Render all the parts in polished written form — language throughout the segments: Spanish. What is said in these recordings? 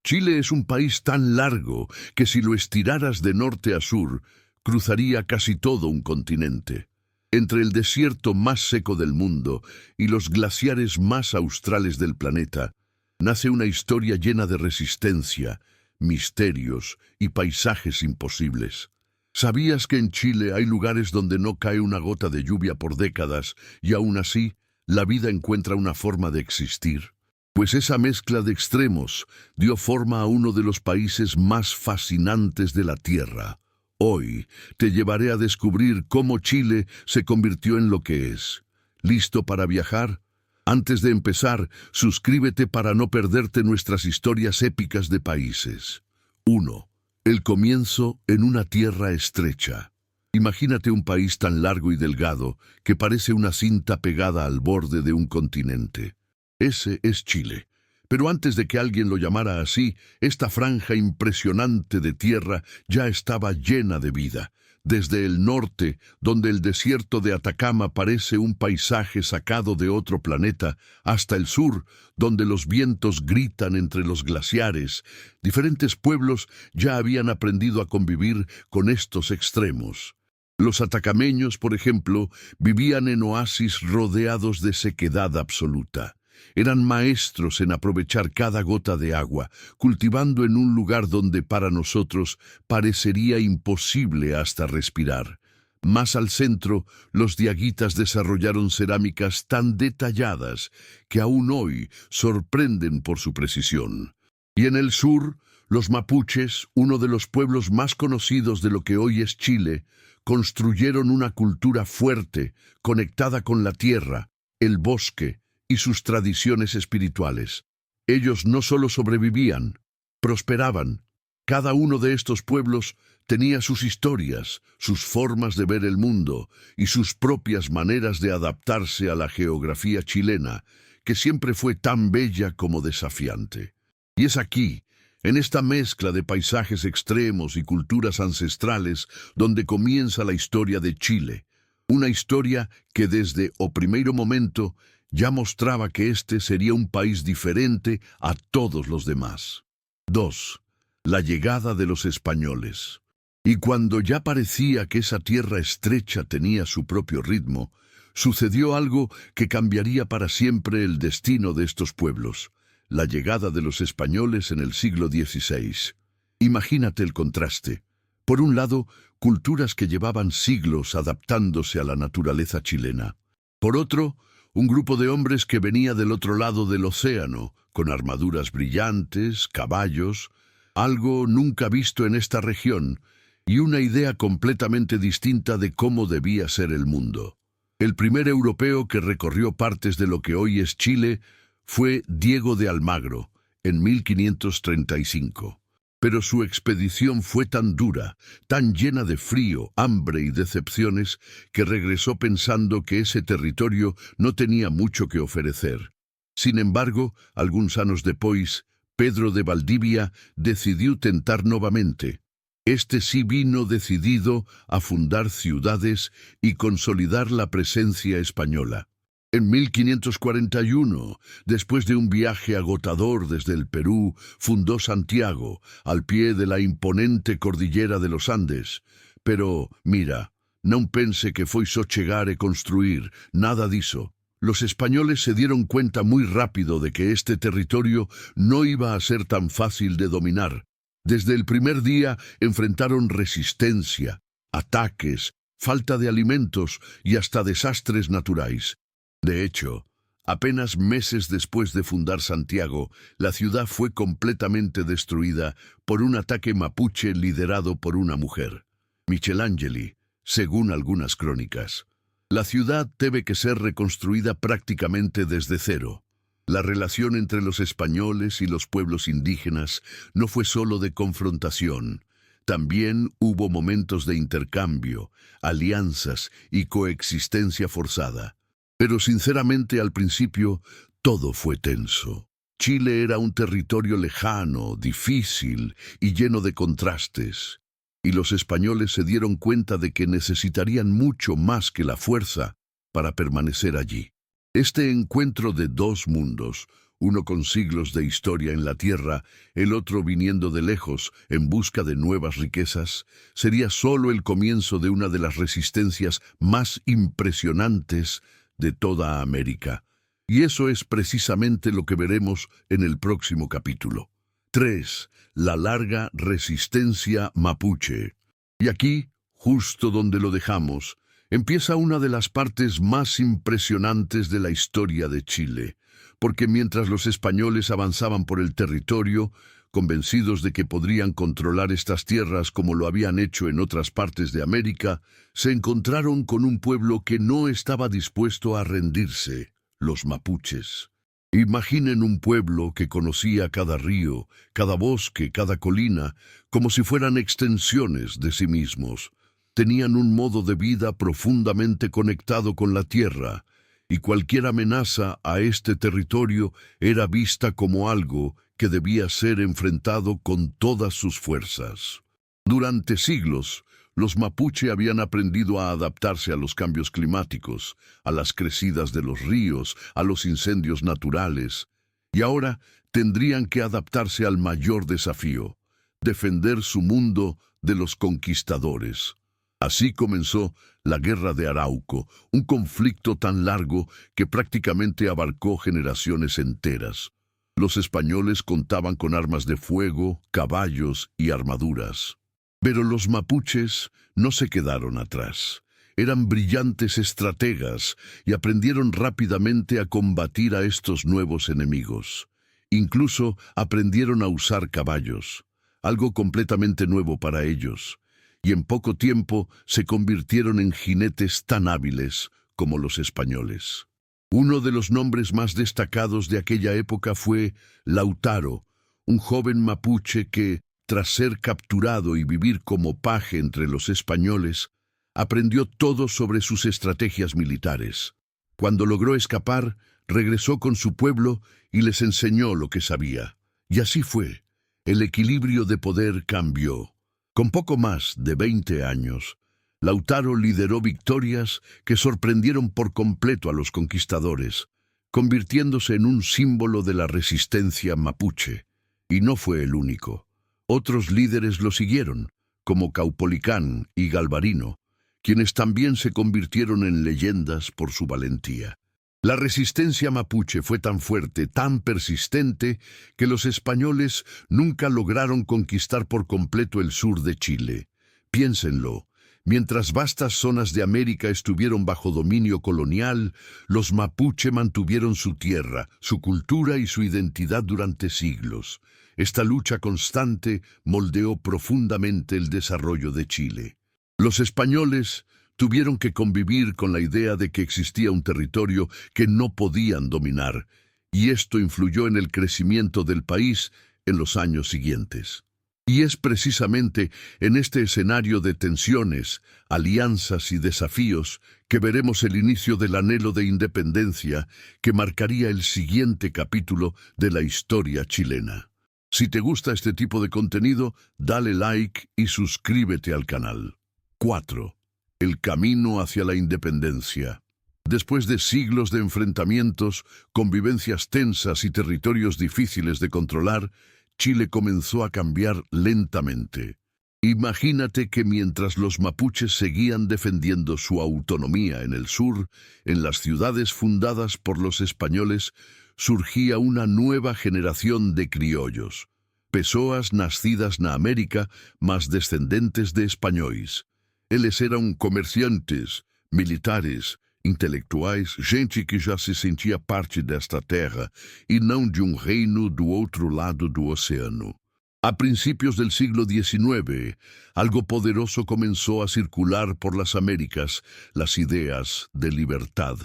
Chile es un país tan largo que si lo estiraras de norte a sur, cruzaría casi todo un continente. Entre el desierto más seco del mundo y los glaciares más australes del planeta, nace una historia llena de resistencia, misterios y paisajes imposibles. ¿Sabías que en Chile hay lugares donde no cae una gota de lluvia por décadas y aún así la vida encuentra una forma de existir? Pues esa mezcla de extremos dio forma a uno de los países más fascinantes de la Tierra. Hoy te llevaré a descubrir cómo Chile se convirtió en lo que es. ¿Listo para viajar? Antes de empezar, suscríbete para no perderte nuestras historias épicas de países. 1. El comienzo en una tierra estrecha. Imagínate un país tan largo y delgado que parece una cinta pegada al borde de un continente. Ese es Chile. Pero antes de que alguien lo llamara así, esta franja impresionante de tierra ya estaba llena de vida. Desde el norte, donde el desierto de Atacama parece un paisaje sacado de otro planeta, hasta el sur, donde los vientos gritan entre los glaciares, diferentes pueblos ya habían aprendido a convivir con estos extremos. Los atacameños, por ejemplo, vivían en oasis rodeados de sequedad absoluta. Eran maestros en aprovechar cada gota de agua, cultivando en un lugar donde para nosotros parecería imposible hasta respirar. Más al centro, los diaguitas desarrollaron cerámicas tan detalladas que aún hoy sorprenden por su precisión. Y en el sur, los mapuches, uno de los pueblos más conocidos de lo que hoy es Chile, construyeron una cultura fuerte, conectada con la tierra, el bosque y sus tradiciones espirituales. Ellos no solo sobrevivían, prosperaban. Cada uno de estos pueblos tenía sus historias, sus formas de ver el mundo y sus propias maneras de adaptarse a la geografía chilena, que siempre fue tan bella como desafiante. Y es aquí, en esta mezcla de paisajes extremos y culturas ancestrales, donde comienza la historia de Chile. Una historia que desde o primeiro momento ya mostraba que este sería un país diferente a todos los demás. 2. La llegada de los españoles. Y cuando ya parecía que esa tierra estrecha tenía su propio ritmo, sucedió algo que cambiaría para siempre el destino de estos pueblos: la llegada de los españoles en el siglo XVI. Imagínate el contraste. Por un lado, culturas que llevaban siglos adaptándose a la naturaleza chilena. Por otro, un grupo de hombres que venía del otro lado del océano, con armaduras brillantes, caballos, algo nunca visto en esta región, y una idea completamente distinta de cómo debía ser el mundo. El primer europeo que recorrió partes de lo que hoy es Chile fue Diego de Almagro, en 1535. Pero su expedición fue tan dura, tan llena de frío, hambre y decepciones, que regresó pensando que ese territorio no tenía mucho que ofrecer. Sin embargo, algunos años después, Pedro de Valdivia decidió tentar nuevamente. Este sí vino decidido a fundar ciudades y consolidar la presencia española. En 1541, después de un viaje agotador desde el Perú, fundó Santiago, al pie de la imponente cordillera de los Andes. Pero, mira, non pense que foi só chegar e construir, nada diso. Los españoles se dieron cuenta muy rápido de que este territorio no iba a ser tan fácil de dominar. Desde el primer día enfrentaron resistencia, ataques, falta de alimentos y hasta desastres naturales. De hecho, apenas meses después de fundar Santiago, la ciudad fue completamente destruida por un ataque mapuche liderado por una mujer, Michelangeli, según algunas crónicas. La ciudad debe que ser reconstruida prácticamente desde cero. La relación entre los españoles y los pueblos indígenas no fue solo de confrontación. También hubo momentos de intercambio, alianzas y coexistencia forzada. Pero sinceramente al principio todo fue tenso. Chile era un territorio lejano, difícil y lleno de contrastes. Y los españoles se dieron cuenta de que necesitarían mucho más que la fuerza para permanecer allí. Este encuentro de dos mundos, uno con siglos de historia en la tierra, el otro viniendo de lejos en busca de nuevas riquezas, sería solo el comienzo de una de las resistencias más impresionantes de toda América. Y eso es precisamente lo que veremos en el próximo capítulo. 3. La larga resistencia mapuche. Y aquí, justo donde lo dejamos, empieza una de las partes más impresionantes de la historia de Chile, porque mientras los españoles avanzaban por el territorio, convencidos de que podrían controlar estas tierras como lo habían hecho en otras partes de América, se encontraron con un pueblo que no estaba dispuesto a rendirse, los mapuches. Imaginen un pueblo que conocía cada río, cada bosque, cada colina, como si fueran extensiones de sí mismos. Tenían un modo de vida profundamente conectado con la tierra, y cualquier amenaza a este territorio era vista como algo que debía ser enfrentado con todas sus fuerzas. Durante siglos, los mapuche habían aprendido a adaptarse a los cambios climáticos, a las crecidas de los ríos, a los incendios naturales, y ahora tendrían que adaptarse al mayor desafío: defender su mundo de los conquistadores. Así comenzó la Guerra de Arauco, un conflicto tan largo que prácticamente abarcó generaciones enteras. Los españoles contaban con armas de fuego, caballos y armaduras. Pero los mapuches no se quedaron atrás. Eran brillantes estrategas y aprendieron rápidamente a combatir a estos nuevos enemigos. Incluso aprendieron a usar caballos, algo completamente nuevo para ellos, y en poco tiempo se convirtieron en jinetes tan hábiles como los españoles. Uno de los nombres más destacados de aquella época fue Lautaro, un joven mapuche que, tras ser capturado y vivir como paje entre los españoles, aprendió todo sobre sus estrategias militares. Cuando logró escapar, regresó con su pueblo y les enseñó lo que sabía. Y así fue. El equilibrio de poder cambió. Con poco más de 20 años, Lautaro lideró victorias que sorprendieron por completo a los conquistadores, convirtiéndose en un símbolo de la resistencia mapuche. Y no fue el único. Otros líderes lo siguieron, como Caupolicán y Galvarino, quienes también se convirtieron en leyendas por su valentía. La resistencia mapuche fue tan fuerte, tan persistente, que los españoles nunca lograron conquistar por completo el sur de Chile. Piénsenlo. Mientras vastas zonas de América estuvieron bajo dominio colonial, los mapuche mantuvieron su tierra, su cultura y su identidad durante siglos. Esta lucha constante moldeó profundamente el desarrollo de Chile. Los españoles tuvieron que convivir con la idea de que existía un territorio que no podían dominar, y esto influyó en el crecimiento del país en los años siguientes. Y es precisamente en este escenario de tensiones, alianzas y desafíos que veremos el inicio del anhelo de independencia que marcaría el siguiente capítulo de la historia chilena. Si te gusta este tipo de contenido, dale like y suscríbete al canal. 4. El camino hacia la independencia. Después de siglos de enfrentamientos, convivencias tensas y territorios difíciles de controlar, Chile comenzó a cambiar lentamente. Imagínate que mientras los mapuches seguían defendiendo su autonomía en el sur, en las ciudades fundadas por los españoles, surgía una nueva generación de criollos, pessoas nascidas na América, mas descendentes de españoles. Eles eram comerciantes, militares, intelectuais, gente que já se sentia parte desta terra e não de um reino do outro lado do oceano. A principios del siglo XIX, algo poderoso comenzó a circular por las Américas, las ideas de libertad.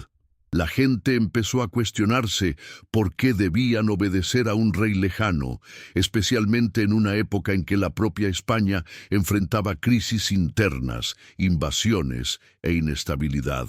La gente empezó a cuestionarse por qué debían obedecer a un rey lejano, especialmente en una época en que la propia España enfrentaba crisis internas, invasiones e inestabilidad.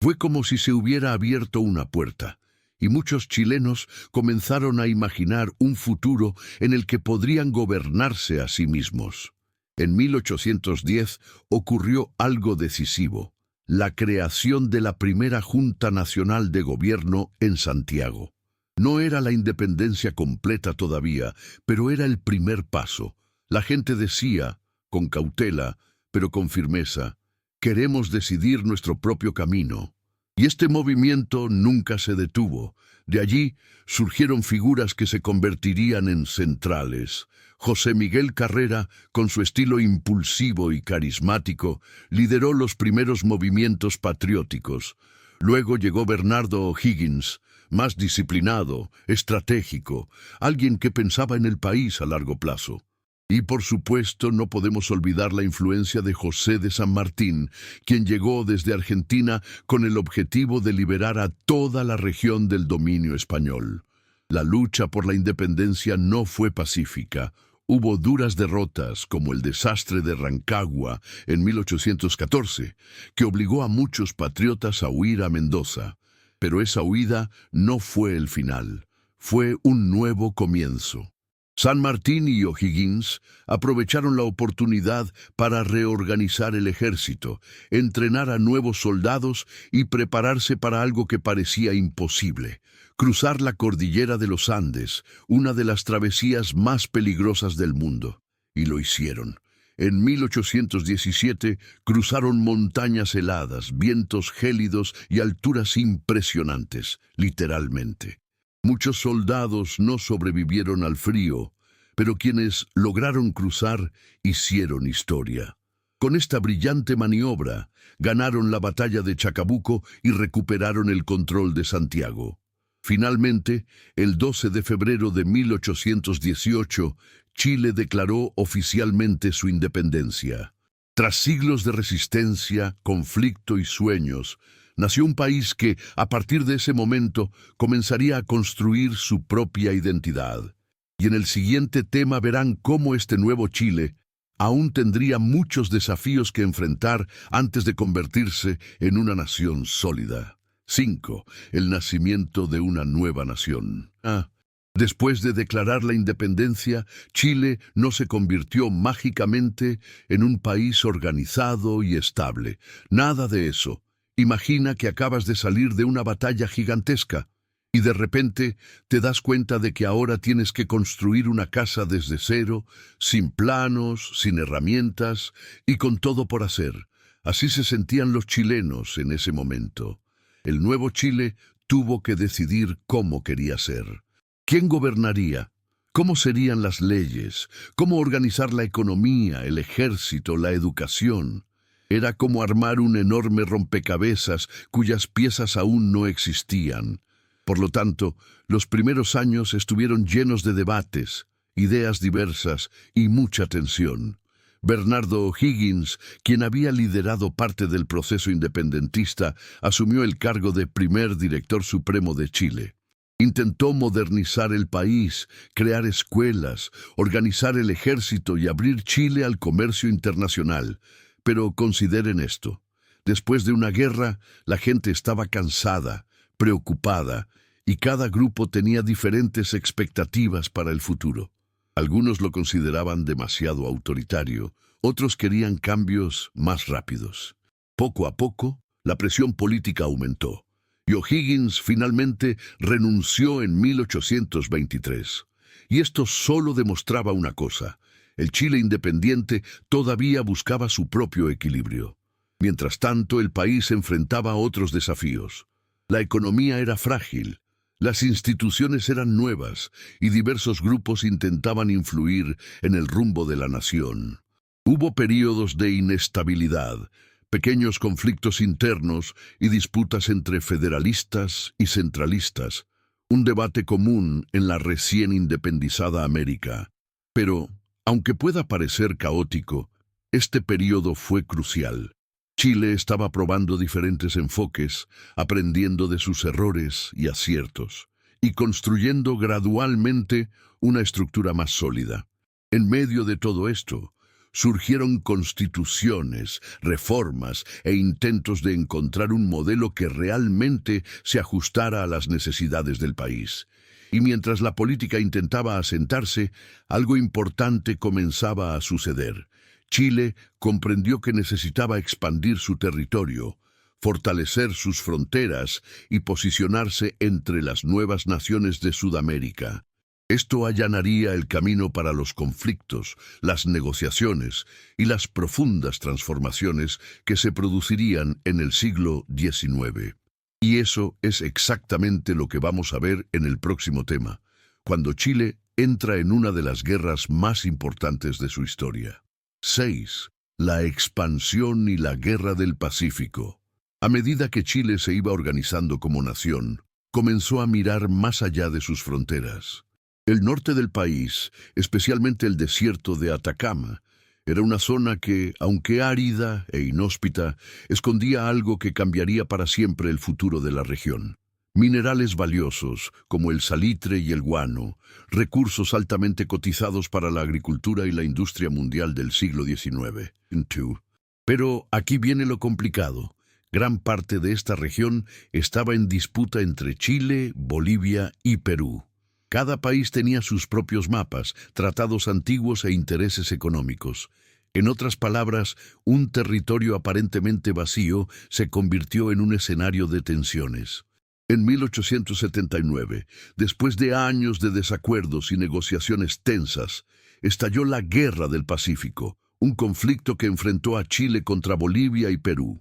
Fue como si se hubiera abierto una puerta, y muchos chilenos comenzaron a imaginar un futuro en el que podrían gobernarse a sí mismos. En 1810 ocurrió algo decisivo: la creación de la primera Junta Nacional de Gobierno en Santiago. No era la independencia completa todavía, pero era el primer paso. La gente decía, con cautela, pero con firmeza, queremos decidir nuestro propio camino. Y este movimiento nunca se detuvo. De allí surgieron figuras que se convertirían en centrales. José Miguel Carrera, con su estilo impulsivo y carismático, lideró los primeros movimientos patrióticos. Luego llegó Bernardo O'Higgins, más disciplinado, estratégico, alguien que pensaba en el país a largo plazo. Y por supuesto no podemos olvidar la influencia de José de San Martín, quien llegó desde Argentina con el objetivo de liberar a toda la región del dominio español. La lucha por la independencia no fue pacífica. Hubo duras derrotas, como el desastre de Rancagua en 1814, que obligó a muchos patriotas a huir a Mendoza. Pero esa huida no fue el final, fue un nuevo comienzo. San Martín y O'Higgins aprovecharon la oportunidad para reorganizar el ejército, entrenar a nuevos soldados y prepararse para algo que parecía imposible: cruzar la cordillera de los Andes, una de las travesías más peligrosas del mundo. Y lo hicieron. En 1817 cruzaron montañas heladas, vientos gélidos y alturas impresionantes, literalmente. Muchos soldados no sobrevivieron al frío, pero quienes lograron cruzar hicieron historia. Con esta brillante maniobra, ganaron la batalla de Chacabuco y recuperaron el control de Santiago. Finalmente, el 12 de febrero de 1818, Chile declaró oficialmente su independencia. Tras siglos de resistencia, conflicto y sueños, nació un país que, a partir de ese momento, comenzaría a construir su propia identidad. Y en el siguiente tema verán cómo este nuevo Chile aún tendría muchos desafíos que enfrentar antes de convertirse en una nación sólida. 5. El nacimiento de una nueva nación. Después de declarar la independencia, Chile no se convirtió mágicamente en un país organizado y estable. Nada de eso. Imagina que acabas de salir de una batalla gigantesca y de repente te das cuenta de que ahora tienes que construir una casa desde cero, sin planos, sin herramientas y con todo por hacer. Así se sentían los chilenos en ese momento. El nuevo Chile tuvo que decidir cómo quería ser. ¿Quién gobernaría? ¿Cómo serían las leyes? ¿Cómo organizar la economía, el ejército, la educación? Era como armar un enorme rompecabezas cuyas piezas aún no existían. Por lo tanto, los primeros años estuvieron llenos de debates, ideas diversas y mucha tensión. Bernardo O'Higgins, quien había liderado parte del proceso independentista, asumió el cargo de primer director supremo de Chile. Intentó modernizar el país, crear escuelas, organizar el ejército y abrir Chile al comercio internacional. Pero consideren esto: después de una guerra, la gente estaba cansada, preocupada, y cada grupo tenía diferentes expectativas para el futuro. Algunos lo consideraban demasiado autoritario, otros querían cambios más rápidos. Poco a poco, la presión política aumentó, y O'Higgins finalmente renunció en 1823. Y esto solo demostraba una cosa: el Chile independiente todavía buscaba su propio equilibrio. Mientras tanto, el país enfrentaba otros desafíos. La economía era frágil, las instituciones eran nuevas y diversos grupos intentaban influir en el rumbo de la nación. Hubo períodos de inestabilidad, pequeños conflictos internos y disputas entre federalistas y centralistas, un debate común en la recién independizada América. Pero, aunque pueda parecer caótico, este período fue crucial. Chile estaba probando diferentes enfoques, aprendiendo de sus errores y aciertos, y construyendo gradualmente una estructura más sólida. En medio de todo esto, surgieron constituciones, reformas e intentos de encontrar un modelo que realmente se ajustara a las necesidades del país. Y mientras la política intentaba asentarse, algo importante comenzaba a suceder. Chile comprendió que necesitaba expandir su territorio, fortalecer sus fronteras y posicionarse entre las nuevas naciones de Sudamérica. Esto allanaría el camino para los conflictos, las negociaciones y las profundas transformaciones que se producirían en el siglo XIX. Y eso es exactamente lo que vamos a ver en el próximo tema, cuando Chile entra en una de las guerras más importantes de su historia. 6. La expansión y la Guerra del Pacífico. A medida que Chile se iba organizando como nación, comenzó a mirar más allá de sus fronteras. El norte del país, especialmente el desierto de Atacama, era una zona que, aunque árida e inhóspita, escondía algo que cambiaría para siempre el futuro de la región. Minerales valiosos, como el salitre y el guano, recursos altamente cotizados para la agricultura y la industria mundial del siglo XIX. Pero aquí viene lo complicado. Gran parte de esta región estaba en disputa entre Chile, Bolivia y Perú. Cada país tenía sus propios mapas, tratados antiguos e intereses económicos. En otras palabras, un territorio aparentemente vacío se convirtió en un escenario de tensiones. En 1879, después de años de desacuerdos y negociaciones tensas, estalló la Guerra del Pacífico, un conflicto que enfrentó a Chile contra Bolivia y Perú.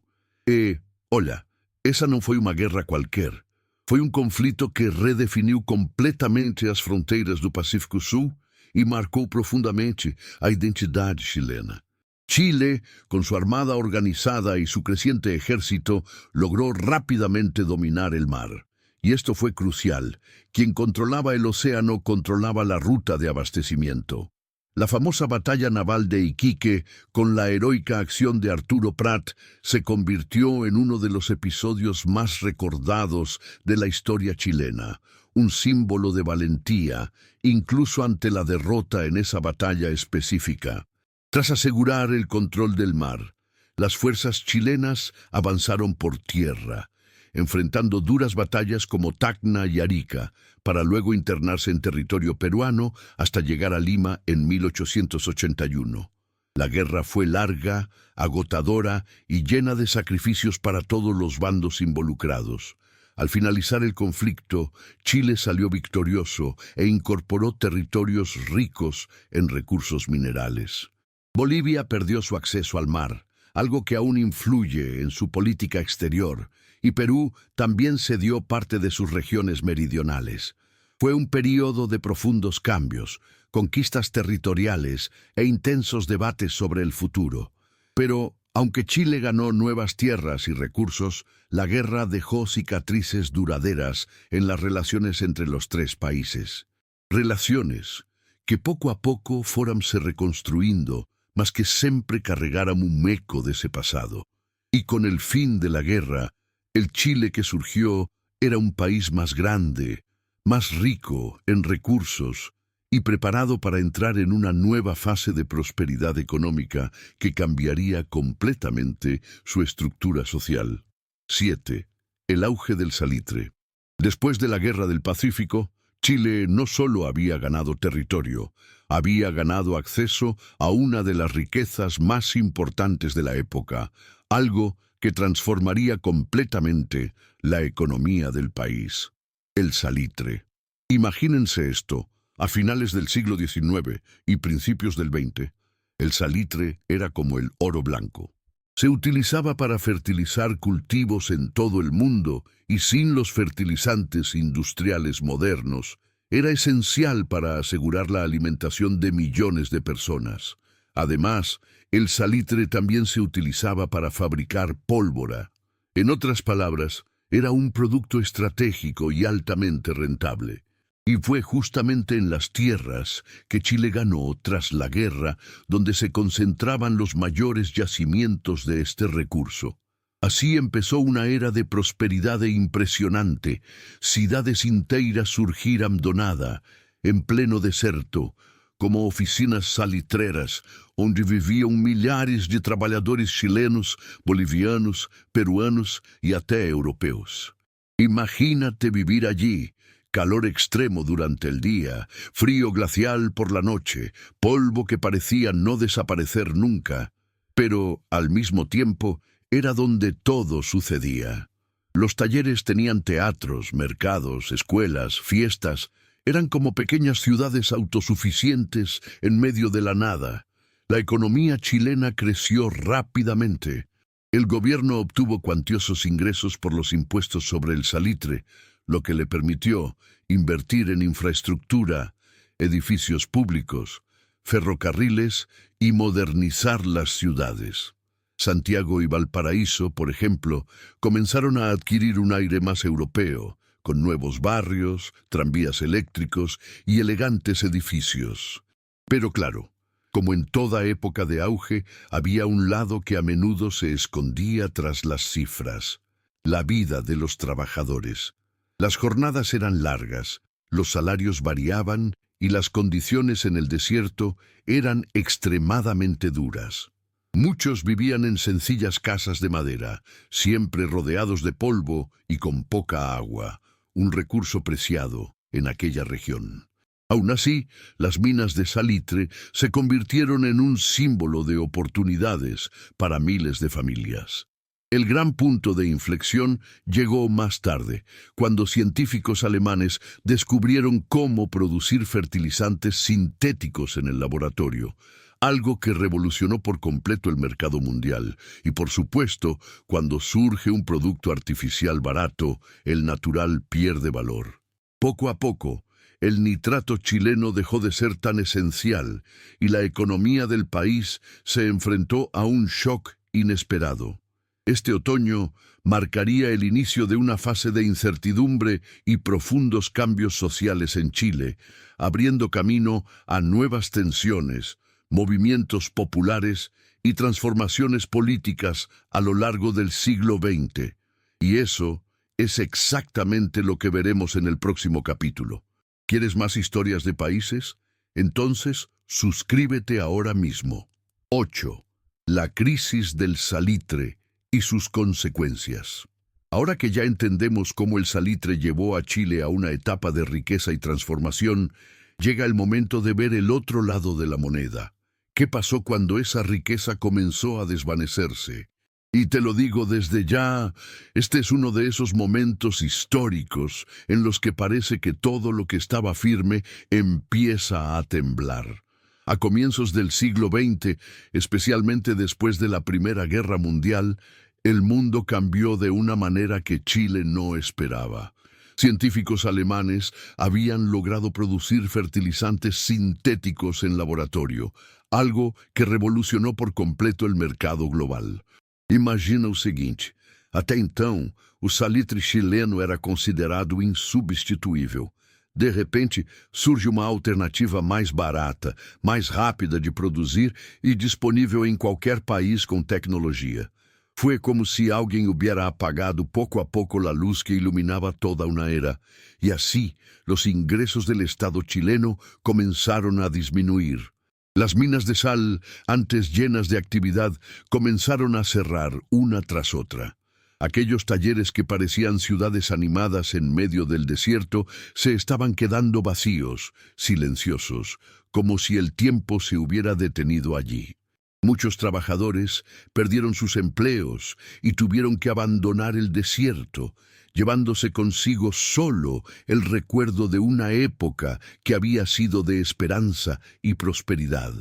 Hola, esa não foi uma guerra qualquer. Foi um conflito que redefiniu completamente as fronteiras do Pacífico Sul e marcou profundamente a identidade chilena. Chile, con su armada organizada y su creciente ejército, logró rápidamente dominar el mar. Y esto fue crucial. Quien controlaba el océano controlaba la ruta de abastecimiento. La famosa batalla naval de Iquique, con la heroica acción de Arturo Prat, se convirtió en uno de los episodios más recordados de la historia chilena, un símbolo de valentía, incluso ante la derrota en esa batalla específica. Tras asegurar el control del mar, las fuerzas chilenas avanzaron por tierra, enfrentando duras batallas como Tacna y Arica, para luego internarse en territorio peruano hasta llegar a Lima en 1881. La guerra fue larga, agotadora y llena de sacrificios para todos los bandos involucrados. Al finalizar el conflicto, Chile salió victorioso e incorporó territorios ricos en recursos minerales. Bolivia perdió su acceso al mar, algo que aún influye en su política exterior, y Perú también cedió parte de sus regiones meridionales. Fue un período de profundos cambios, conquistas territoriales e intensos debates sobre el futuro. Pero, aunque Chile ganó nuevas tierras y recursos, la guerra dejó cicatrices duraderas en las relaciones entre los tres países. Relaciones que poco a poco fóranse reconstruindo, mas que sempre carregaran un eco de ese pasado. Y con el fin de la guerra, el Chile que surgió era un país más grande, más rico en recursos y preparado para entrar en una nueva fase de prosperidad económica que cambiaría completamente su estructura social. 7. El auge del salitre. Después de la Guerra del Pacífico, Chile no solo había ganado territorio, había ganado acceso a una de las riquezas más importantes de la época, algo que transformaría completamente la economía del país: el salitre. Imagínense esto, a finales del siglo XIX y principios del XX, el salitre era como el oro blanco. Se utilizaba para fertilizar cultivos en todo el mundo y sin los fertilizantes industriales modernos, era esencial para asegurar la alimentación de millones de personas. Además, el salitre también se utilizaba para fabricar pólvora. En otras palabras, era un producto estratégico y altamente rentable. Y fue justamente en las tierras que Chile ganó tras la guerra donde se concentraban los mayores yacimientos de este recurso. Así empezó una era de prosperidad impresionante. Cidades inteiras surgiram do nada, en pleno deserto, como oficinas salitreras, onde viviam milhares de trabalhadores chilenos, bolivianos, peruanos y até europeos. Imagínate vivir allí. Calor extremo durante el día, frío glacial por la noche, polvo que parecía no desaparecer nunca. Pero, al mismo tiempo, era donde todo sucedía. Los talleres tenían teatros, mercados, escuelas, fiestas. Eran como pequeñas ciudades autosuficientes en medio de la nada. La economía chilena creció rápidamente. El gobierno obtuvo cuantiosos ingresos por los impuestos sobre el salitre, lo que le permitió invertir en infraestructura, edificios públicos, ferrocarriles y modernizar las ciudades. Santiago y Valparaíso, por ejemplo, comenzaron a adquirir un aire más europeo, con nuevos barrios, tranvías eléctricos y elegantes edificios. Pero claro, como en toda época de auge, había un lado que a menudo se escondía tras las cifras: la vida de los trabajadores. Las jornadas eran largas, los salarios variaban y las condiciones en el desierto eran extremadamente duras. Muchos vivían en sencillas casas de madera, siempre rodeados de polvo y con poca agua, un recurso preciado en aquella región. Aún así, las minas de salitre se convirtieron en un símbolo de oportunidades para miles de familias. El gran punto de inflexión llegó más tarde, cuando científicos alemanes descubrieron cómo producir fertilizantes sintéticos en el laboratorio, algo que revolucionó por completo el mercado mundial. Y por supuesto, cuando surge un producto artificial barato, el natural pierde valor. Poco a poco, el nitrato chileno dejó de ser tan esencial y la economía del país se enfrentó a un shock inesperado. Este otoño marcaría el inicio de una fase de incertidumbre y profundos cambios sociales en Chile, abriendo camino a nuevas tensiones, movimientos populares y transformaciones políticas a lo largo del siglo XX. Y eso es exactamente lo que veremos en el próximo capítulo. ¿Quieres más historias de países? Entonces, suscríbete ahora mismo. 8. La crisis del salitre y sus consecuencias. Ahora que ya entendemos cómo el salitre llevó a Chile a una etapa de riqueza y transformación, llega el momento de ver el otro lado de la moneda. ¿Qué pasó cuando esa riqueza comenzó a desvanecerse? Y te lo digo desde ya, este es uno de esos momentos históricos en los que parece que todo lo que estaba firme empieza a temblar. A comienzos del siglo XX, especialmente después de la Primera Guerra Mundial, el mundo cambió de una manera que Chile no esperaba. Científicos alemanes habían logrado producir fertilizantes sintéticos en laboratorio, algo que revolucionou por completo el mercado global. Imagina o seguinte: até então, o salitre chileno era considerado insubstituível. De repente, surge uma alternativa mais barata, mais rápida de produzir e disponível em qualquer país com tecnologia. Fue como si alguien hubiera apagado poco a poco la luz que iluminaba toda una era, y así los ingresos del Estado chileno comenzaron a disminuir. Las minas de sal, antes llenas de actividad, comenzaron a cerrar una tras otra. Aquellos talleres que parecían ciudades animadas en medio del desierto se estaban quedando vacíos, silenciosos, como si el tiempo se hubiera detenido allí. Muchos trabajadores perdieron sus empleos y tuvieron que abandonar el desierto, llevándose consigo solo el recuerdo de una época que había sido de esperanza y prosperidad.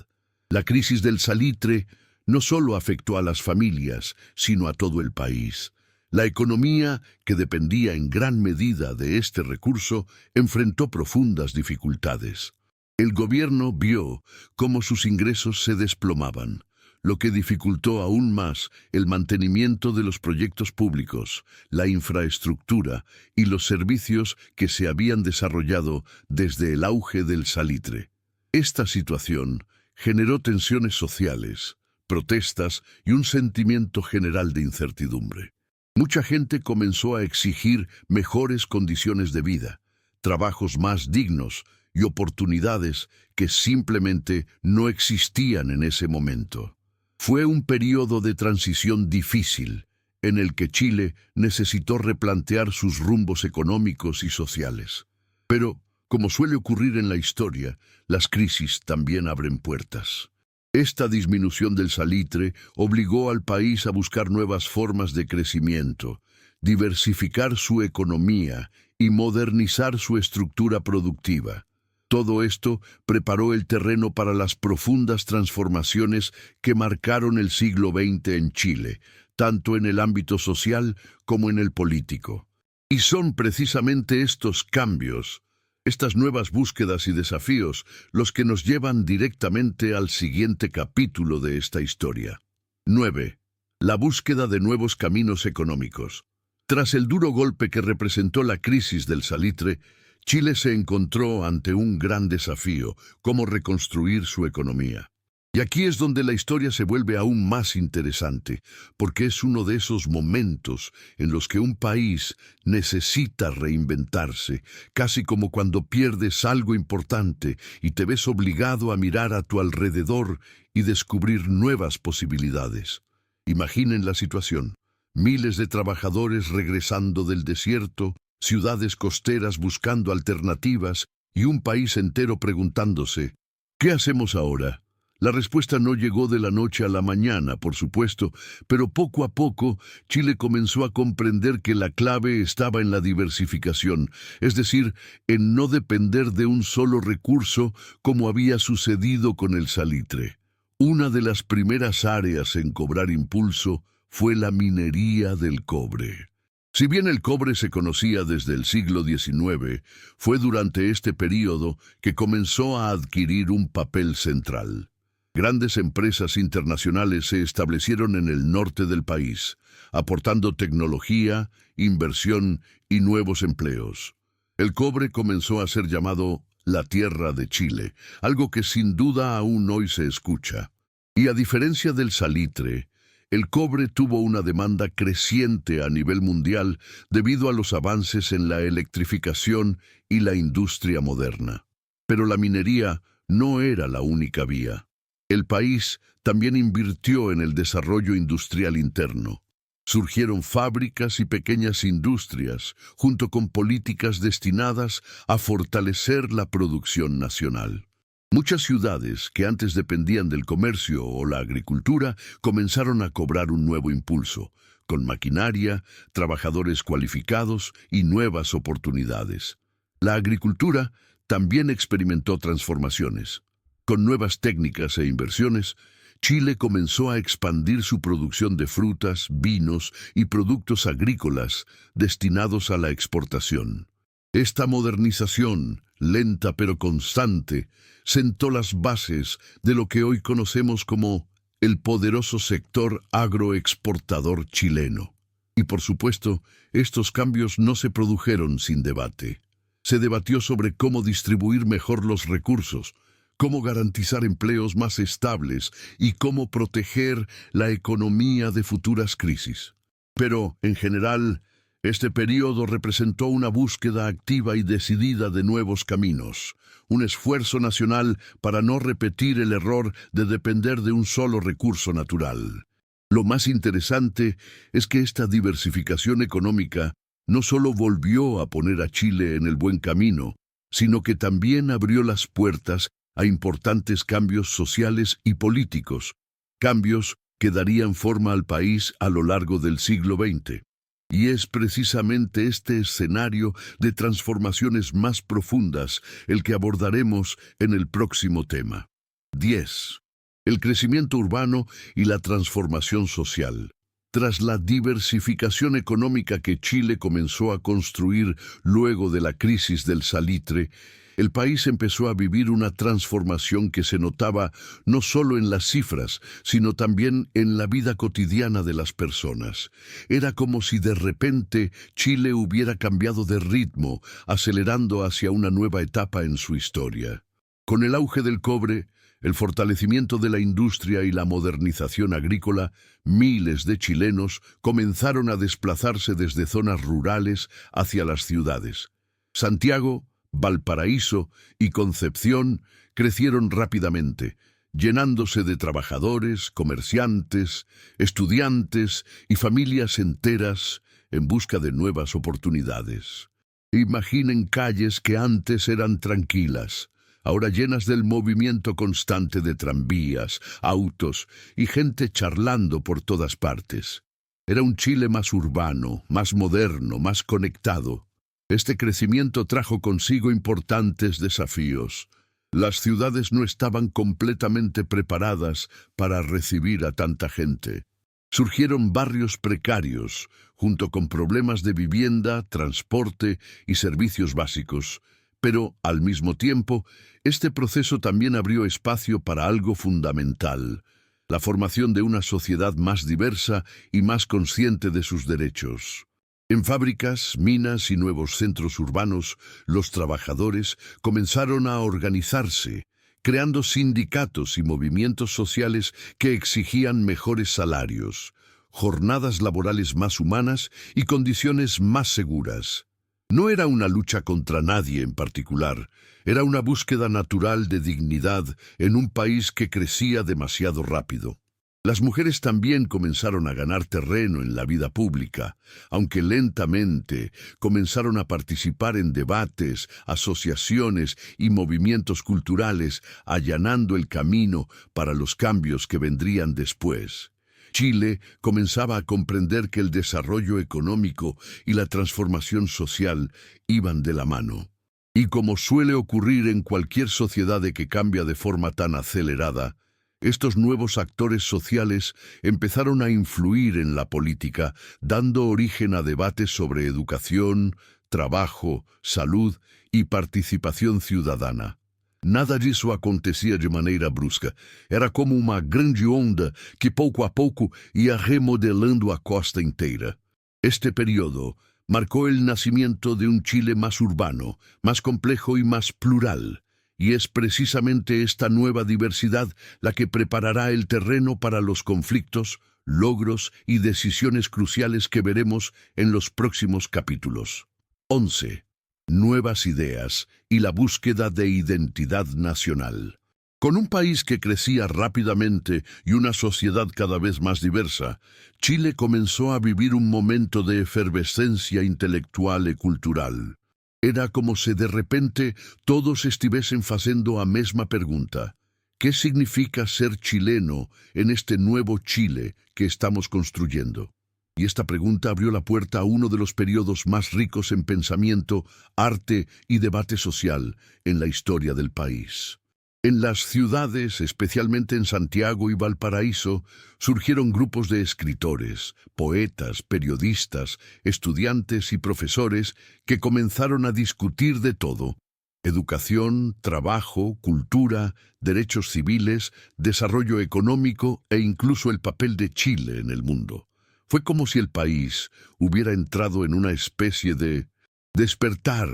La crisis del salitre no solo afectó a las familias, sino a todo el país. La economía, que dependía en gran medida de este recurso, enfrentó profundas dificultades. El gobierno vio cómo sus ingresos se desplomaban, lo que dificultó aún más el mantenimiento de los proyectos públicos, la infraestructura y los servicios que se habían desarrollado desde el auge del salitre. Esta situación generó tensiones sociales, protestas y un sentimiento general de incertidumbre. Mucha gente comenzó a exigir mejores condiciones de vida, trabajos más dignos y oportunidades que simplemente no existían en ese momento. Fue un periodo de transición difícil, en el que Chile necesitó replantear sus rumbos económicos y sociales. Pero, como suele ocurrir en la historia, las crisis también abren puertas. Esta disminución del salitre obligó al país a buscar nuevas formas de crecimiento, diversificar su economía y modernizar su estructura productiva. Todo esto preparó el terreno para las profundas transformaciones que marcaron el siglo XX en Chile, tanto en el ámbito social como en el político. Y son precisamente estos cambios, estas nuevas búsquedas y desafíos, los que nos llevan directamente al siguiente capítulo de esta historia. 9. La búsqueda de nuevos caminos económicos. Tras el duro golpe que representó la crisis del salitre, Chile se encontró ante un gran desafío: cómo reconstruir su economía. Y aquí es donde la historia se vuelve aún más interesante, porque es uno de esos momentos en los que un país necesita reinventarse, casi como cuando pierdes algo importante y te ves obligado a mirar a tu alrededor y descubrir nuevas posibilidades. Imaginen la situación: miles de trabajadores regresando del desierto, ciudades costeras buscando alternativas y un país entero preguntándose, ¿qué hacemos ahora? La respuesta no llegó de la noche a la mañana, por supuesto, pero poco a poco Chile comenzó a comprender que la clave estaba en la diversificación, es decir, en no depender de un solo recurso como había sucedido con el salitre. Una de las primeras áreas en cobrar impulso fue la minería del cobre. Si bien el cobre se conocía desde el siglo XIX, fue durante este período que comenzó a adquirir un papel central. Grandes empresas internacionales se establecieron en el norte del país, aportando tecnología, inversión y nuevos empleos. El cobre comenzó a ser llamado la tierra de Chile, algo que sin duda aún hoy se escucha. Y a diferencia del salitre, el cobre tuvo una demanda creciente a nivel mundial debido a los avances en la electrificación y la industria moderna. Pero la minería no era la única vía. El país también invirtió en el desarrollo industrial interno. Surgieron fábricas y pequeñas industrias, junto con políticas destinadas a fortalecer la producción nacional. Muchas ciudades que antes dependían del comercio o la agricultura comenzaron a cobrar un nuevo impulso, con maquinaria, trabajadores cualificados y nuevas oportunidades. La agricultura también experimentó transformaciones. Con nuevas técnicas e inversiones, Chile comenzó a expandir su producción de frutas, vinos y productos agrícolas destinados a la exportación. Esta modernización, lenta pero constante, sentó las bases de lo que hoy conocemos como el poderoso sector agroexportador chileno. Y por supuesto, estos cambios no se produjeron sin debate. Se debatió sobre cómo distribuir mejor los recursos, cómo garantizar empleos más estables y cómo proteger la economía de futuras crisis. Pero, en general, este periodo representó una búsqueda activa y decidida de nuevos caminos, un esfuerzo nacional para no repetir el error de depender de un solo recurso natural. Lo más interesante es que esta diversificación económica no solo volvió a poner a Chile en el buen camino, sino que también abrió las puertas a importantes cambios sociales y políticos, cambios que darían forma al país a lo largo del siglo XX. Y es precisamente este escenario de transformaciones más profundas el que abordaremos en el próximo tema. 10. El crecimiento urbano y la transformación social. Tras la diversificación económica que Chile comenzó a construir luego de la crisis del salitre, el país empezó a vivir una transformación que se notaba no solo en las cifras, sino también en la vida cotidiana de las personas. Era como si de repente Chile hubiera cambiado de ritmo, acelerando hacia una nueva etapa en su historia. Con el auge del cobre, el fortalecimiento de la industria y la modernización agrícola, miles de chilenos comenzaron a desplazarse desde zonas rurales hacia las ciudades. Santiago, Valparaíso y Concepción crecieron rápidamente, llenándose de trabajadores, comerciantes, estudiantes y familias enteras en busca de nuevas oportunidades. Imaginen calles que antes eran tranquilas, ahora llenas del movimiento constante de tranvías, autos y gente charlando por todas partes. Era un Chile más urbano, más moderno, más conectado. Este crecimiento trajo consigo importantes desafíos. Las ciudades no estaban completamente preparadas para recibir a tanta gente. Surgieron barrios precarios, junto con problemas de vivienda, transporte y servicios básicos. Pero, al mismo tiempo, este proceso también abrió espacio para algo fundamental: la formación de una sociedad más diversa y más consciente de sus derechos. En fábricas, minas y nuevos centros urbanos, los trabajadores comenzaron a organizarse, creando sindicatos y movimientos sociales que exigían mejores salarios, jornadas laborales más humanas y condiciones más seguras. No era una lucha contra nadie en particular, era una búsqueda natural de dignidad en un país que crecía demasiado rápido. Las mujeres también comenzaron a ganar terreno en la vida pública, aunque lentamente comenzaron a participar en debates, asociaciones y movimientos culturales, allanando el camino para los cambios que vendrían después. Chile comenzaba a comprender que el desarrollo económico y la transformación social iban de la mano. Y como suele ocurrir en cualquier sociedad que cambia de forma tan acelerada, estos nuevos actores sociales empezaron a influir en la política, dando origen a debates sobre educación, trabajo, salud y participación ciudadana. Nada disso acontecia de maneira brusca. Era como uma grande onda que pouco a pouco ia remodelando a costa inteira. Este período marcó el nacimiento de un Chile más urbano, más complejo y más plural. Y es precisamente esta nueva diversidad la que preparará el terreno para los conflictos, logros y decisiones cruciales que veremos en los próximos capítulos. 11. Nuevas ideas y la búsqueda de identidad nacional. Con un país que crecía rápidamente y una sociedad cada vez más diversa, Chile comenzó a vivir un momento de efervescencia intelectual y cultural. Era como si de repente todos estivesen facendo a mesma pergunta: ¿qué significa ser chileno en este nuevo Chile que estamos construyendo? Y esta pregunta abrió la puerta a uno de los periodos más ricos en pensamiento, arte y debate social en la historia del país. En las ciudades, especialmente en Santiago y Valparaíso, surgieron grupos de escritores, poetas, periodistas, estudiantes y profesores que comenzaron a discutir de todo: educación, trabajo, cultura, derechos civiles, desarrollo económico e incluso el papel de Chile en el mundo. Fue como si el país hubiera entrado en una especie de despertar,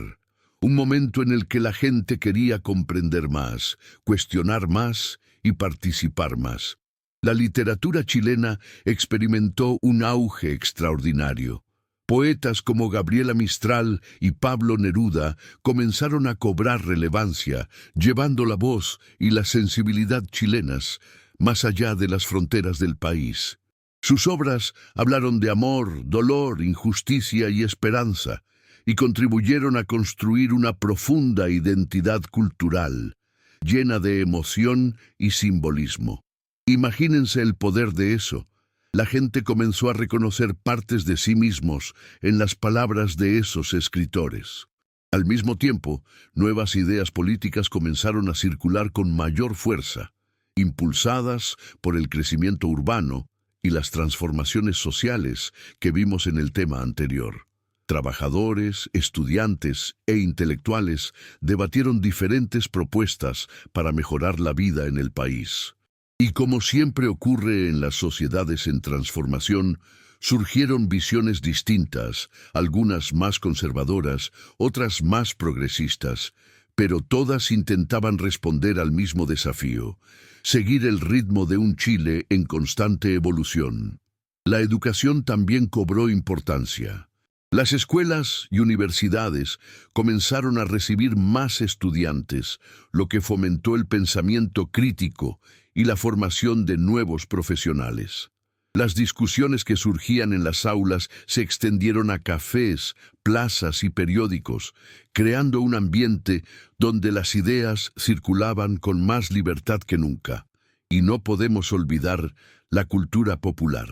un momento en el que la gente quería comprender más, cuestionar más y participar más. La literatura chilena experimentó un auge extraordinario. Poetas como Gabriela Mistral y Pablo Neruda comenzaron a cobrar relevancia, llevando la voz y la sensibilidad chilenas más allá de las fronteras del país. Sus obras hablaron de amor, dolor, injusticia y esperanza, y contribuyeron a construir una profunda identidad cultural, llena de emoción y simbolismo. Imagínense el poder de eso. La gente comenzó a reconocer partes de sí mismos en las palabras de esos escritores. Al mismo tiempo, nuevas ideas políticas comenzaron a circular con mayor fuerza, impulsadas por el crecimiento urbano y las transformaciones sociales que vimos en el tema anterior. Trabajadores, estudiantes e intelectuales debatieron diferentes propuestas para mejorar la vida en el país. Y como siempre ocurre en las sociedades en transformación, surgieron visiones distintas, algunas más conservadoras, otras más progresistas, pero todas intentaban responder al mismo desafío: seguir el ritmo de un Chile en constante evolución. La educación también cobró importancia. Las escuelas y universidades comenzaron a recibir más estudiantes, lo que fomentó el pensamiento crítico y la formación de nuevos profesionales. Las discusiones que surgían en las aulas se extendieron a cafés, plazas y periódicos, creando un ambiente donde las ideas circulaban con más libertad que nunca. Y no podemos olvidar la cultura popular.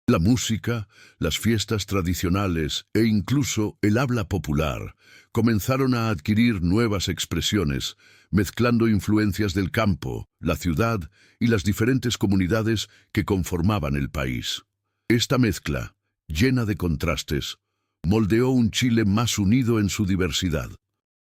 La música, las fiestas tradicionales e incluso el habla popular comenzaron a adquirir nuevas expresiones, mezclando influencias del campo, la ciudad y las diferentes comunidades que conformaban el país. Esta mezcla, llena de contrastes, moldeó un Chile más unido en su diversidad.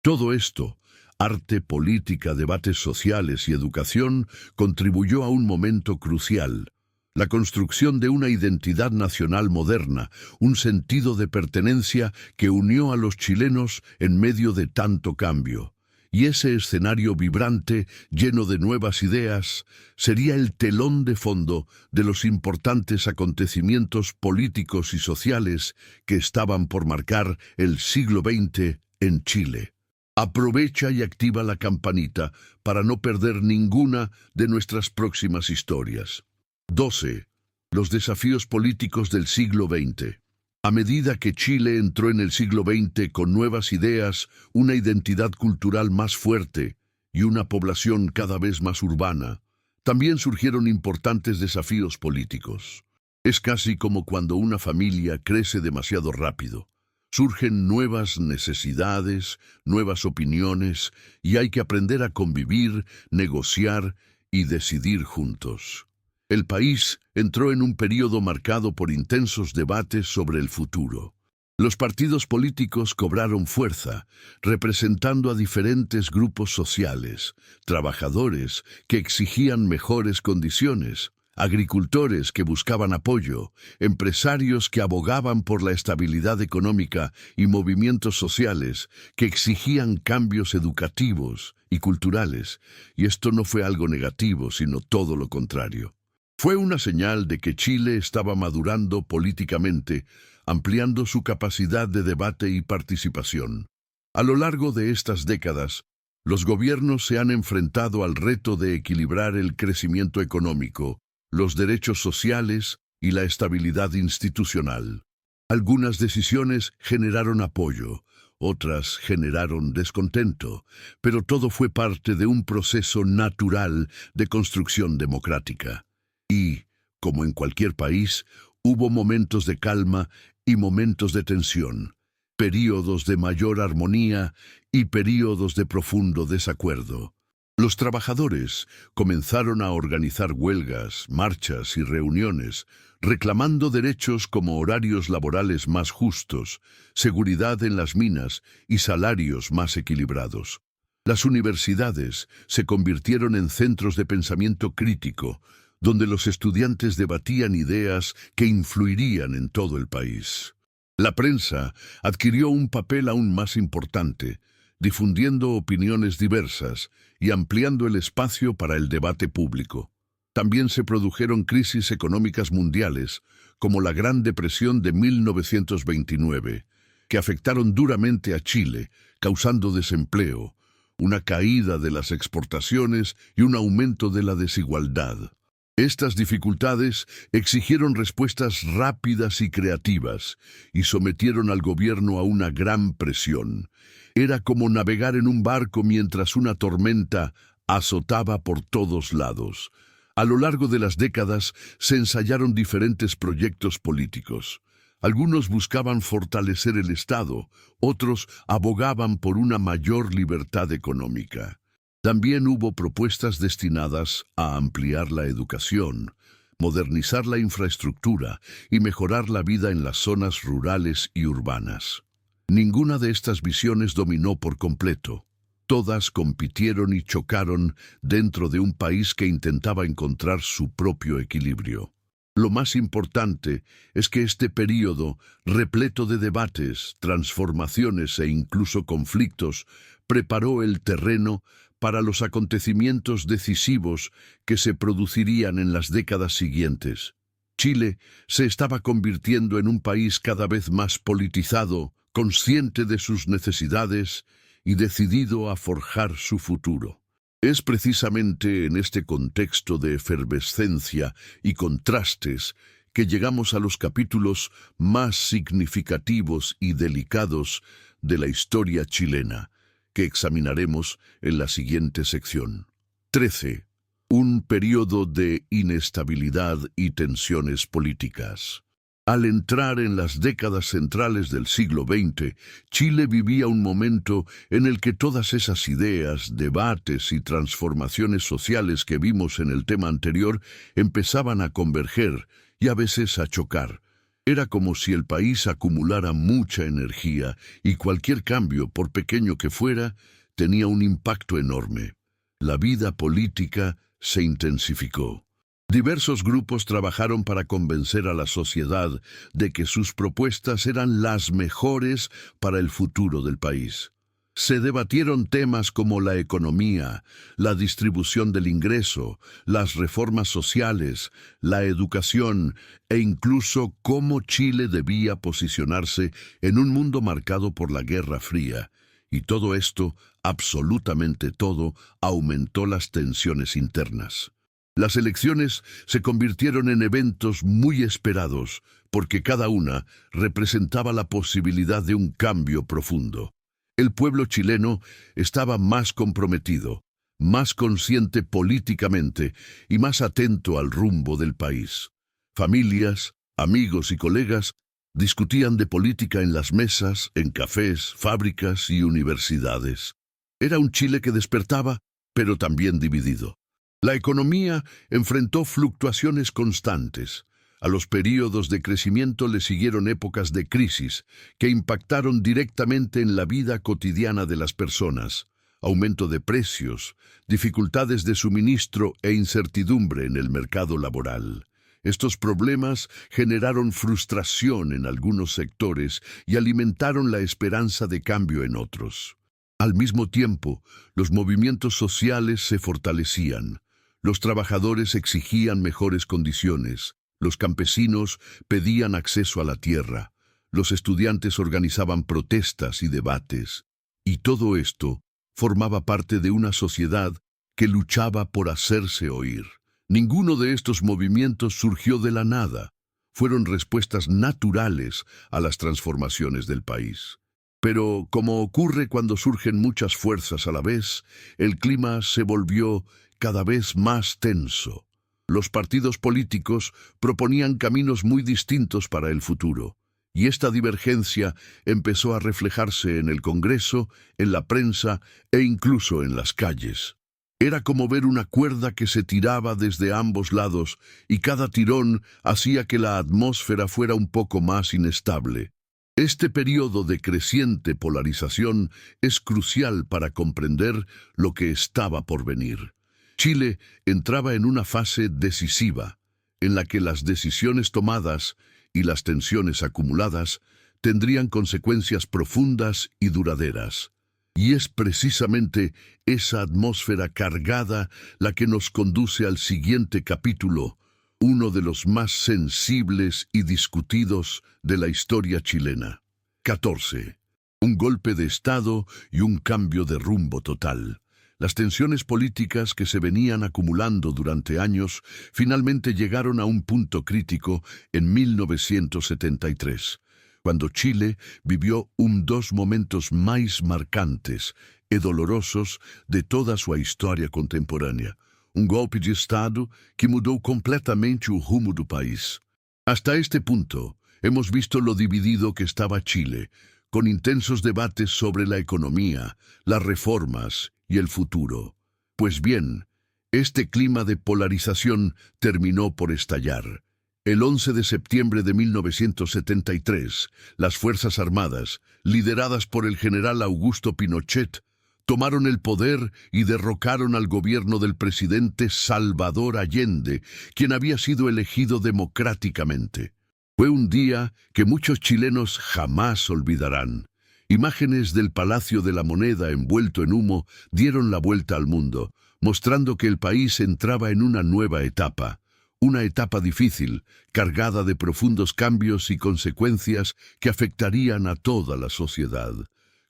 Todo esto, arte, política, debates sociales y educación, contribuyó a un momento crucial: la construcción de una identidad nacional moderna, un sentido de pertenencia que unió a los chilenos en medio de tanto cambio. Y ese escenario vibrante, lleno de nuevas ideas, sería el telón de fondo de los importantes acontecimientos políticos y sociales que estaban por marcar el siglo XX en Chile. Aprovecha y activa la campanita para no perder ninguna de nuestras próximas historias. 12. Los desafíos políticos del siglo XX. A medida que Chile entró en el siglo XX con nuevas ideas, una identidad cultural más fuerte y una población cada vez más urbana, también surgieron importantes desafíos políticos. Es casi como cuando una familia crece demasiado rápido. Surgen nuevas necesidades, nuevas opiniones, y hay que aprender a convivir, negociar y decidir juntos. El país entró en un período marcado por intensos debates sobre el futuro. Los partidos políticos cobraron fuerza, representando a diferentes grupos sociales, trabajadores que exigían mejores condiciones, agricultores que buscaban apoyo, empresarios que abogaban por la estabilidad económica y movimientos sociales que exigían cambios educativos y culturales. Y esto no fue algo negativo, sino todo lo contrario. Fue una señal de que Chile estaba madurando políticamente, ampliando su capacidad de debate y participación. A lo largo de estas décadas, los gobiernos se han enfrentado al reto de equilibrar el crecimiento económico, los derechos sociales y la estabilidad institucional. Algunas decisiones generaron apoyo, otras generaron descontento, pero todo fue parte de un proceso natural de construcción democrática. Y, como en cualquier país, hubo momentos de calma y momentos de tensión, períodos de mayor armonía y períodos de profundo desacuerdo. Los trabajadores comenzaron a organizar huelgas, marchas y reuniones, reclamando derechos como horarios laborales más justos, seguridad en las minas y salarios más equilibrados. Las universidades se convirtieron en centros de pensamiento crítico, donde los estudiantes debatían ideas que influirían en todo el país. La prensa adquirió un papel aún más importante, difundiendo opiniones diversas y ampliando el espacio para el debate público. También se produjeron crisis económicas mundiales, como la Gran Depresión de 1929, que afectaron duramente a Chile, causando desempleo, una caída de las exportaciones y un aumento de la desigualdad. Estas dificultades exigieron respuestas rápidas y creativas y sometieron al gobierno a una gran presión. Era como navegar en un barco mientras una tormenta azotaba por todos lados. A lo largo de las décadas se ensayaron diferentes proyectos políticos. Algunos buscaban fortalecer el Estado, otros abogaban por una mayor libertad económica. También hubo propuestas destinadas a ampliar la educación, modernizar la infraestructura y mejorar la vida en las zonas rurales y urbanas. Ninguna de estas visiones dominó por completo. Todas compitieron y chocaron dentro de un país que intentaba encontrar su propio equilibrio. Lo más importante es que este período, repleto de debates, transformaciones e incluso conflictos, preparó el terreno para los acontecimientos decisivos que se producirían en las décadas siguientes. Chile se estaba convirtiendo en un país cada vez más politizado, consciente de sus necesidades y decidido a forjar su futuro. Es precisamente en este contexto de efervescencia y contrastes que llegamos a los capítulos más significativos y delicados de la historia chilena, que examinaremos en la siguiente sección. 13. Un periodo de inestabilidad y tensiones políticas. Al entrar en las décadas centrales del siglo XX, Chile vivía un momento en el que todas esas ideas, debates y transformaciones sociales que vimos en el tema anterior empezaban a converger y a veces a chocar. Era como si el país acumulara mucha energía y cualquier cambio, por pequeño que fuera, tenía un impacto enorme. La vida política se intensificó. Diversos grupos trabajaron para convencer a la sociedad de que sus propuestas eran las mejores para el futuro del país. Se debatieron temas como la economía, la distribución del ingreso, las reformas sociales, la educación e incluso cómo Chile debía posicionarse en un mundo marcado por la Guerra Fría. Y todo esto, absolutamente todo, aumentó las tensiones internas. Las elecciones se convirtieron en eventos muy esperados, porque cada una representaba la posibilidad de un cambio profundo. El pueblo chileno estaba más comprometido, más consciente políticamente y más atento al rumbo del país. Familias, amigos y colegas discutían de política en las mesas, en cafés, fábricas y universidades. Era un Chile que despertaba, pero también dividido. La economía enfrentó fluctuaciones constantes. A los períodos de crecimiento le siguieron épocas de crisis que impactaron directamente en la vida cotidiana de las personas. Aumento de precios, dificultades de suministro e incertidumbre en el mercado laboral. Estos problemas generaron frustración en algunos sectores y alimentaron la esperanza de cambio en otros. Al mismo tiempo, los movimientos sociales se fortalecían. Los trabajadores exigían mejores condiciones, los campesinos pedían acceso a la tierra, los estudiantes organizaban protestas y debates, y todo esto formaba parte de una sociedad que luchaba por hacerse oír. Ninguno de estos movimientos surgió de la nada, fueron respuestas naturales a las transformaciones del país. Pero, como ocurre cuando surgen muchas fuerzas a la vez, el clima se volvió cada vez más tenso. Los partidos políticos proponían caminos muy distintos para el futuro, y esta divergencia empezó a reflejarse en el Congreso, en la prensa e incluso en las calles. Era como ver una cuerda que se tiraba desde ambos lados, y cada tirón hacía que la atmósfera fuera un poco más inestable. Este periodo de creciente polarización es crucial para comprender lo que estaba por venir. Chile entraba en una fase decisiva, en la que las decisiones tomadas y las tensiones acumuladas tendrían consecuencias profundas y duraderas. Y es precisamente esa atmósfera cargada la que nos conduce al siguiente capítulo, uno de los más sensibles y discutidos de la historia chilena. 14. Un golpe de Estado y un cambio de rumbo total. Las tensiones políticas que se venían acumulando durante años finalmente llegaron a un punto crítico en 1973, cuando Chile vivió dos momentos más marcantes y dolorosos de toda su historia contemporánea. Un golpe de Estado que mudó completamente el rumbo del país. Hasta este punto, hemos visto lo dividido que estaba Chile, con intensos debates sobre la economía, las reformas y el futuro. Pues bien, este clima de polarización terminó por estallar. El 11 de septiembre de 1973, las Fuerzas Armadas, lideradas por el general Augusto Pinochet, tomaron el poder y derrocaron al gobierno del presidente Salvador Allende, quien había sido elegido democráticamente. Fue un día que muchos chilenos jamás olvidarán. Imágenes del Palacio de la Moneda envuelto en humo dieron la vuelta al mundo, mostrando que el país entraba en una nueva etapa. Una etapa difícil, cargada de profundos cambios y consecuencias que afectarían a toda la sociedad.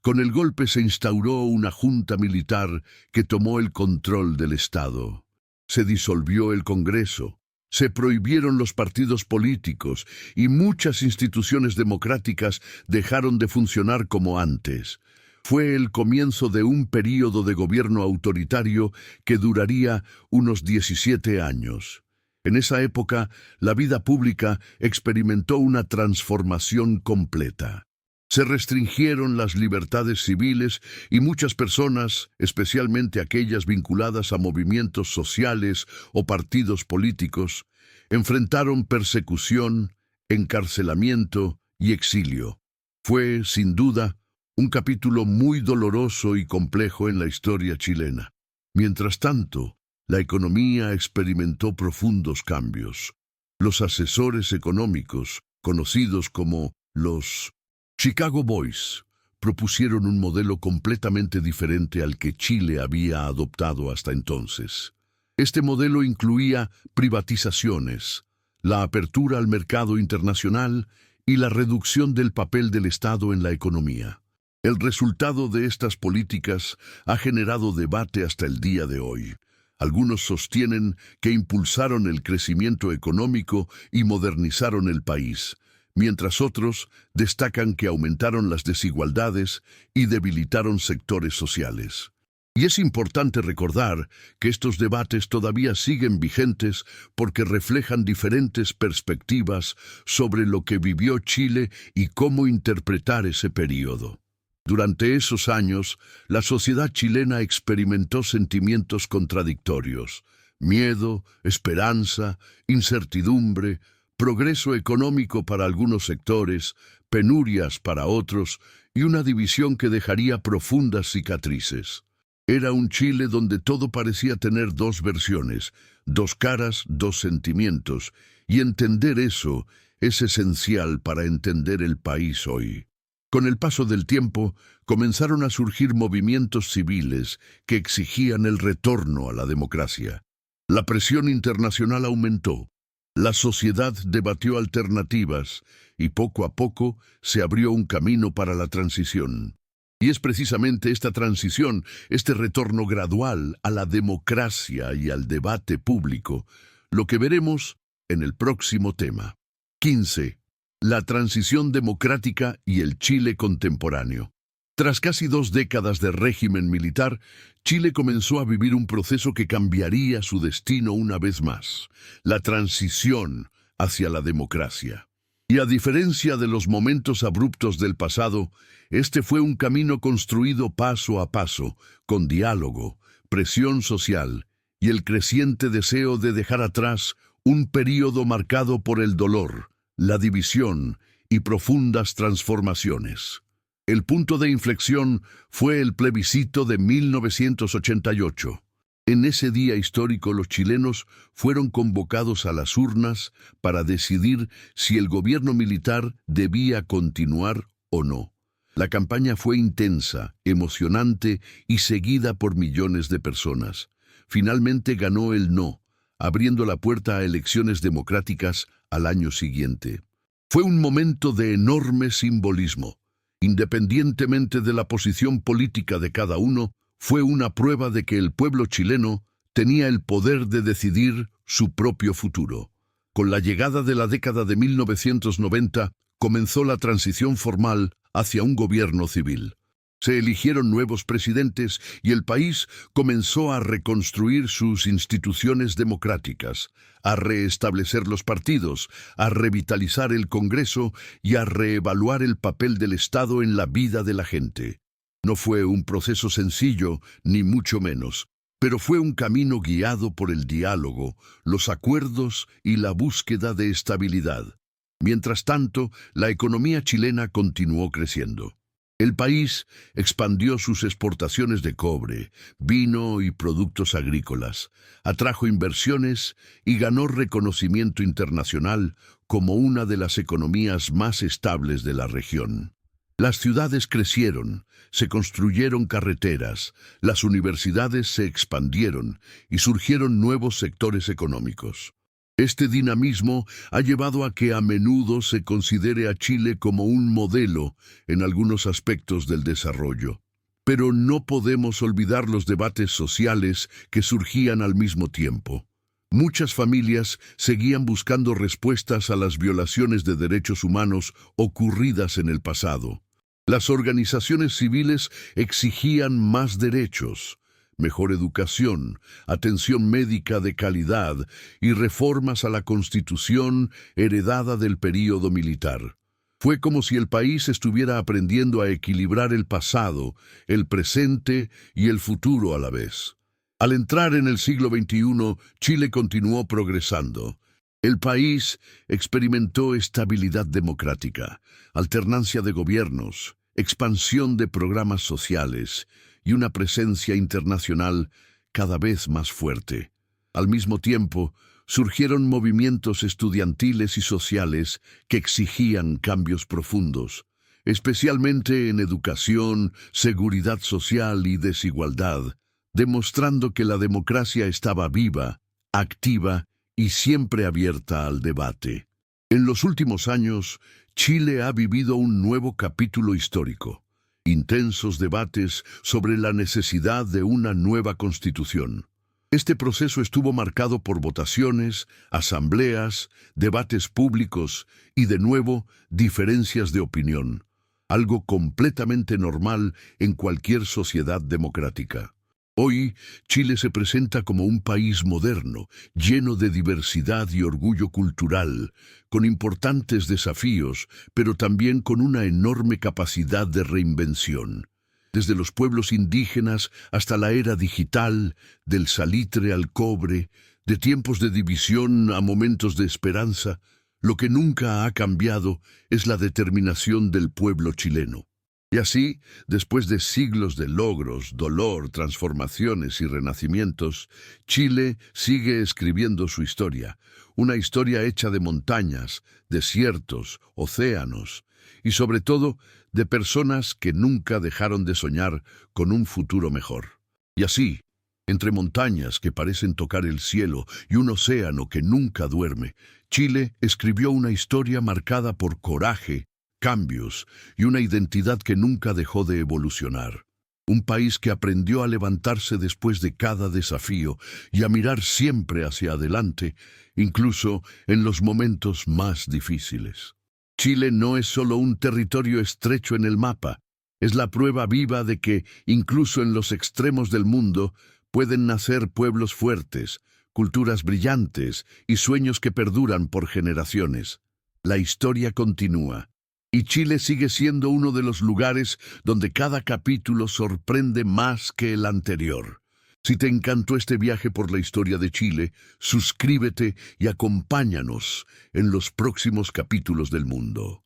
Con el golpe se instauró una junta militar que tomó el control del Estado. Se disolvió el Congreso, Se prohibieron los partidos políticos y muchas instituciones democráticas dejaron de funcionar como antes. Fue el comienzo de un período de gobierno autoritario que duraría unos 17 años. En esa época, la vida pública experimentó una transformación completa. Se restringieron las libertades civiles y muchas personas, especialmente aquellas vinculadas a movimientos sociales o partidos políticos, enfrentaron persecución, encarcelamiento y exilio. Fue, sin duda, un capítulo muy doloroso y complejo en la historia chilena. Mientras tanto, la economía experimentó profundos cambios. Los asesores económicos, conocidos como los Chicago Boys, propusieron un modelo completamente diferente al que Chile había adoptado hasta entonces. Este modelo incluía privatizaciones, la apertura al mercado internacional y la reducción del papel del Estado en la economía. El resultado de estas políticas ha generado debate hasta el día de hoy. Algunos sostienen que impulsaron el crecimiento económico y modernizaron el país, mientras otros destacan que aumentaron las desigualdades y debilitaron sectores sociales. Y es importante recordar que estos debates todavía siguen vigentes porque reflejan diferentes perspectivas sobre lo que vivió Chile y cómo interpretar ese período. Durante esos años, la sociedad chilena experimentó sentimientos contradictorios: miedo, esperanza, incertidumbre, progreso económico para algunos sectores, penurias para otros y una división que dejaría profundas cicatrices. Era un Chile donde todo parecía tener dos versiones, dos caras, dos sentimientos, y entender eso es esencial para entender el país hoy. Con el paso del tiempo, comenzaron a surgir movimientos civiles que exigían el retorno a la democracia. La presión internacional aumentó. La sociedad debatió alternativas y poco a poco se abrió un camino para la transición. Y es precisamente esta transición, este retorno gradual a la democracia y al debate público, lo que veremos en el próximo tema. 15. La transición democrática y el Chile contemporáneo. Tras casi 2 décadas de régimen militar, Chile comenzó a vivir un proceso que cambiaría su destino una vez más: la transición hacia la democracia. Y a diferencia de los momentos abruptos del pasado, este fue un camino construido paso a paso, con diálogo, presión social y el creciente deseo de dejar atrás un período marcado por el dolor, la división y profundas transformaciones. El punto de inflexión fue el plebiscito de 1988. En ese día histórico, los chilenos fueron convocados a las urnas para decidir si el gobierno militar debía continuar o no. La campaña fue intensa, emocionante y seguida por millones de personas. Finalmente ganó el no, abriendo la puerta a elecciones democráticas al año siguiente. Fue un momento de enorme simbolismo. Independientemente de la posición política de cada uno, fue una prueba de que el pueblo chileno tenía el poder de decidir su propio futuro. Con la llegada de la década de 1990, comenzó la transición formal hacia un gobierno civil. Se eligieron nuevos presidentes y el país comenzó a reconstruir sus instituciones democráticas, a reestablecer los partidos, a revitalizar el Congreso y a reevaluar el papel del Estado en la vida de la gente. No fue un proceso sencillo, ni mucho menos, pero fue un camino guiado por el diálogo, los acuerdos y la búsqueda de estabilidad. Mientras tanto, la economía chilena continuó creciendo. El país expandió sus exportaciones de cobre, vino y productos agrícolas, atrajo inversiones y ganó reconocimiento internacional como una de las economías más estables de la región. Las ciudades crecieron, se construyeron carreteras, las universidades se expandieron y surgieron nuevos sectores económicos. Este dinamismo ha llevado a que a menudo se considere a Chile como un modelo en algunos aspectos del desarrollo. Pero no podemos olvidar los debates sociales que surgían al mismo tiempo. Muchas familias seguían buscando respuestas a las violaciones de derechos humanos ocurridas en el pasado. Las organizaciones civiles exigían más derechos, mejor educación, atención médica de calidad y reformas a la Constitución heredada del período militar. Fue como si el país estuviera aprendiendo a equilibrar el pasado, el presente y el futuro a la vez. Al entrar en el siglo XXI, Chile continuó progresando. El país experimentó estabilidad democrática, alternancia de gobiernos, expansión de programas sociales y una presencia internacional cada vez más fuerte. Al mismo tiempo, surgieron movimientos estudiantiles y sociales que exigían cambios profundos, especialmente en educación, seguridad social y desigualdad, demostrando que la democracia estaba viva, activa y siempre abierta al debate. En los últimos años, Chile ha vivido un nuevo capítulo histórico, intensos debates sobre la necesidad de una nueva constitución. Este proceso estuvo marcado por votaciones, asambleas, debates públicos y, de nuevo, diferencias de opinión, algo completamente normal en cualquier sociedad democrática. Hoy, Chile se presenta como un país moderno, lleno de diversidad y orgullo cultural, con importantes desafíos, pero también con una enorme capacidad de reinvención. Desde los pueblos indígenas hasta la era digital, del salitre al cobre, de tiempos de división a momentos de esperanza, lo que nunca ha cambiado es la determinación del pueblo chileno. Y así, después de siglos de logros, dolor, transformaciones y renacimientos, Chile sigue escribiendo su historia, una historia hecha de montañas, desiertos, océanos y sobre todo de personas que nunca dejaron de soñar con un futuro mejor. Y así, entre montañas que parecen tocar el cielo y un océano que nunca duerme, Chile escribió una historia marcada por coraje, cambios y una identidad que nunca dejó de evolucionar. Un país que aprendió a levantarse después de cada desafío y a mirar siempre hacia adelante, incluso en los momentos más difíciles. Chile no es solo un territorio estrecho en el mapa, es la prueba viva de que, incluso en los extremos del mundo, pueden nacer pueblos fuertes, culturas brillantes y sueños que perduran por generaciones. La historia continúa. Y Chile sigue siendo uno de los lugares donde cada capítulo sorprende más que el anterior. Si te encantó este viaje por la historia de Chile, suscríbete y acompáñanos en los próximos capítulos del mundo.